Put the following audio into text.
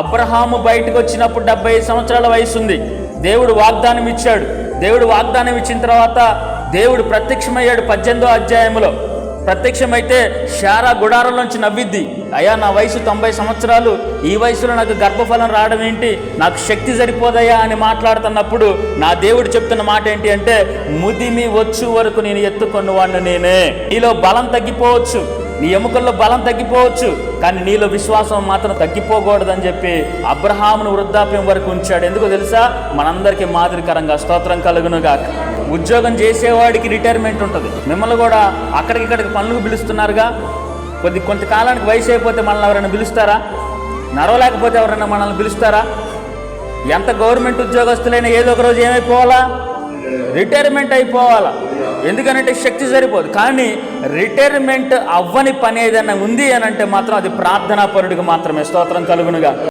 అబ్రహాము బయటకు వచ్చినప్పుడు 75 సంవత్సరాల వయసు ఉంది. దేవుడు వాగ్దానం ఇచ్చాడు. దేవుడు వాగ్దానం ఇచ్చిన తర్వాత దేవుడు ప్రత్యక్షమయ్యాడు. 18వ అధ్యాయంలో ప్రత్యక్షమైతే శారా గుడారంలోంచి నవ్విద్ది, అయ్యా నా వయసు 90 సంవత్సరాలు, ఈ వయసులో నాకు గర్భఫలం రావడం ఏంటి, నాకు శక్తి సరిపోదయ్యా అని మాట్లాడుతున్నప్పుడు నా దేవుడు చెప్తున్న మాట ఏంటి అంటే, ముదిమి వచ్చు వరకు నేను ఎత్తుకొన్నవాడిని నేనే. నీలో బలం తగ్గిపోవచ్చు, నీ ఎముకల్లో బలం తగ్గిపోవచ్చు, కానీ నీలో విశ్వాసం మాత్రం తగ్గిపోకూడదని చెప్పి అబ్రహామును వృద్ధాప్యం వరకు ఉంచాడు. ఎందుకో తెలుసా? మనందరికీ మాదిరికరంగా. స్తోత్రం కలుగునుగా. ఉద్యోగం చేసేవాడికి రిటైర్మెంట్ ఉంటుంది. మిమ్మల్ని కూడా అక్కడికిక్కడికి పనులకు పిలుస్తున్నారుగా. కొంతకాలానికి వయసు అయిపోతే మనల్ని ఎవరైనా పిలుస్తారా? నడవలేకపోతే ఎవరైనా మనల్ని పిలుస్తారా? ఎంత గవర్నమెంట్ ఉద్యోగస్తులైనా ఏదో ఒక రోజు ఏమైపోవాలా? రిటైర్మెంట్ అయిపోవాలా. ఎందుకనంటే శక్తి సరిపోదు. కానీ రిటైర్మెంట్ అవ్వని పని ఏదైనా ఉంది అని అంటే మాత్రం అది ప్రార్థనాపరుడికి మాత్రమే. స్తోత్రం కలుగునుగా.